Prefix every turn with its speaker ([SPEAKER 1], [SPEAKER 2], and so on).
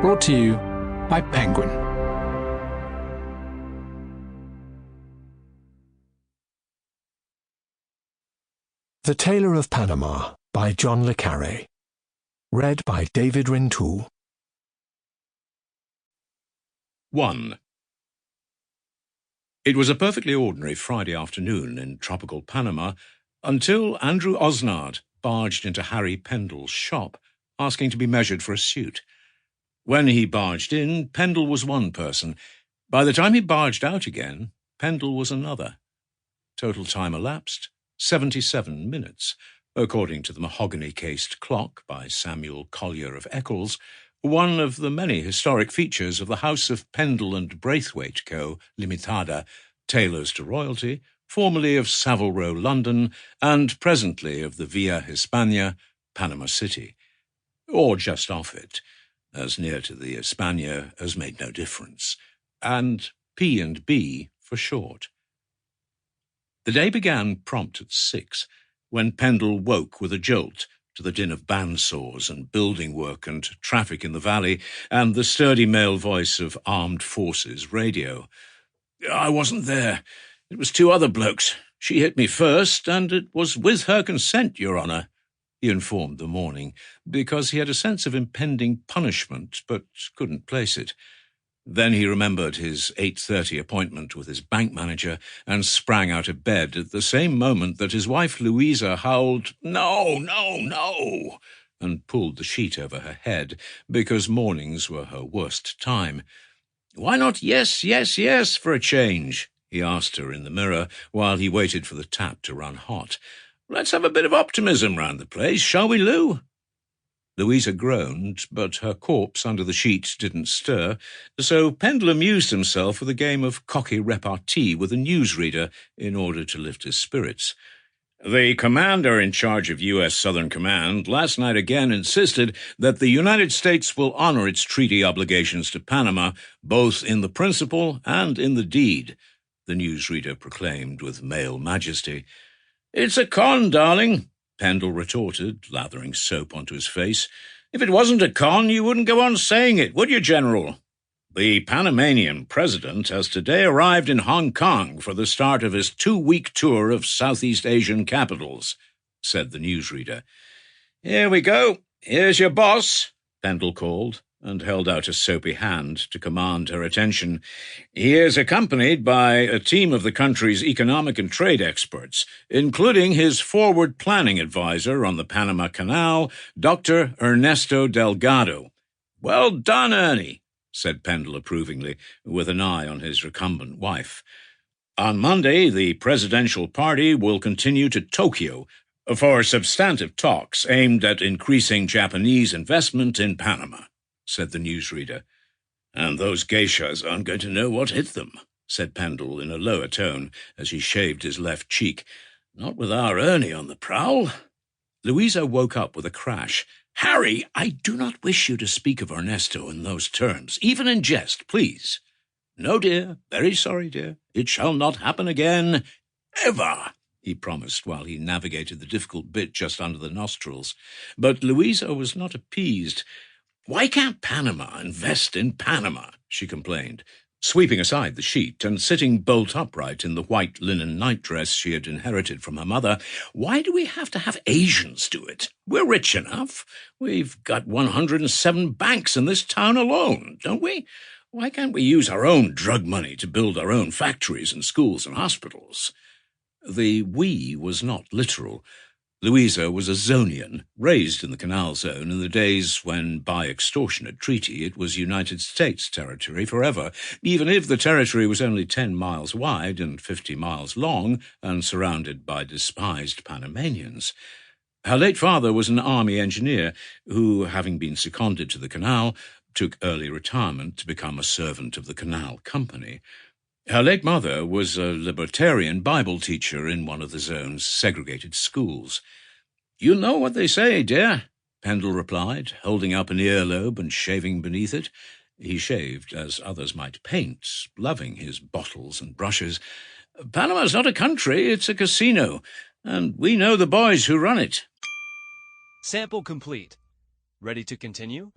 [SPEAKER 1] Brought to you by Penguin.
[SPEAKER 2] The Tailor of Panama by John le Carré. Read by David Rintoul.
[SPEAKER 3] 1. It was a perfectly ordinary Friday afternoon in tropical Panama until Andrew Osnard barged into Harry Pendle's shop, asking to be measured for a suit. When he barged in, Pendle was one person. By the time he barged out again, Pendle was another. Total time elapsed, 77 minutes, according to the mahogany-cased clock by Samuel Collier of Eccles, one of the many historic features of the House of Pendle and Braithwaite Co. Limitada, tailors to royalty, formerly of Savile Row, London, and presently of the Via Hispania, Panama City. Or just off it, as near to the Hispania as made no difference, and P&B for short. The day began prompt at 6, when Pendle woke with a jolt to the din of bandsaws and building work and traffic in the valley, and the sturdy male voice of Armed Forces radio. "I wasn't there. It was 2 other blokes. She hit me first, and it was with her consent, Your Honour," he informed the morning, because he had a sense of impending punishment, but couldn't place it. Then he remembered his 8:30 appointment with his bank manager and sprang out of bed at the same moment that his wife Louisa howled, "No, no, no," and pulled the sheet over her head, because mornings were her worst time. "Why not yes, yes, yes for a change?" he asked her in the mirror while he waited for the tap to run hot. "Let's have a bit of optimism round the place, shall we, Lou?" Louisa groaned, but her corpse under the sheet didn't stir, so Pendle amused himself with a game of cocky repartee with a newsreader in order to lift his spirits. "The commander in charge of U.S. Southern Command last night again insisted that the United States will honor its treaty obligations to Panama, both in the principle and in the deed," the newsreader proclaimed with male majesty. "It's a con, darling," Pendle retorted, lathering soap onto his face. "If it wasn't a con, you wouldn't go on saying it, would you, General? The Panamanian president has today arrived in Hong Kong for the start of his 2-week tour of Southeast Asian capitals," said the newsreader. "Here we go. Here's your boss," Pendle called, and held out a soapy hand to command her attention. "He is accompanied by a team of the country's economic and trade experts, including his forward planning advisor on the Panama Canal, Dr. Ernesto Delgado." "Well done, Ernie," said Pendle approvingly, with an eye on his recumbent wife. "On Monday, the presidential party will continue to Tokyo for substantive talks aimed at increasing Japanese investment in Panama," said the newsreader. "And those geishas aren't going to know what hit them," said Pendle in a lower tone as he shaved his left cheek. "Not with our Ernie on the prowl." Louisa woke up with a crash. "Harry, I do not wish you to speak of Ernesto in those terms, even in jest, please." "No, dear. Very sorry, dear. It shall not happen again. Ever," he promised while he navigated the difficult bit just under the nostrils. But Louisa was not appeased. "Why can't Panama invest in Panama?" she complained, sweeping aside the sheet and sitting bolt upright in the white linen nightdress she had inherited from her mother. "Why do we have to have Asians do it? We're rich enough. We've got 107 banks in this town alone, don't we? Why can't we use our own drug money to build our own factories and schools and hospitals?" The "we" was not literal. Louisa was a Zonian, raised in the Canal Zone in the days when, by extortionate treaty, it was United States territory forever, even if the territory was only 10 miles wide and 50 miles long and surrounded by despised Panamanians. Her late father was an army engineer who, having been seconded to the canal, took early retirement to become a servant of the Canal Company. Her late mother was a libertarian Bible teacher in one of the zone's segregated schools. "You know what they say, dear," Pendle replied, holding up an earlobe and shaving beneath it. He shaved as others might paint, loving his bottles and brushes. "Panama's not a country, it's a casino, and we know the boys who run it."
[SPEAKER 4] Sample complete. Ready to continue?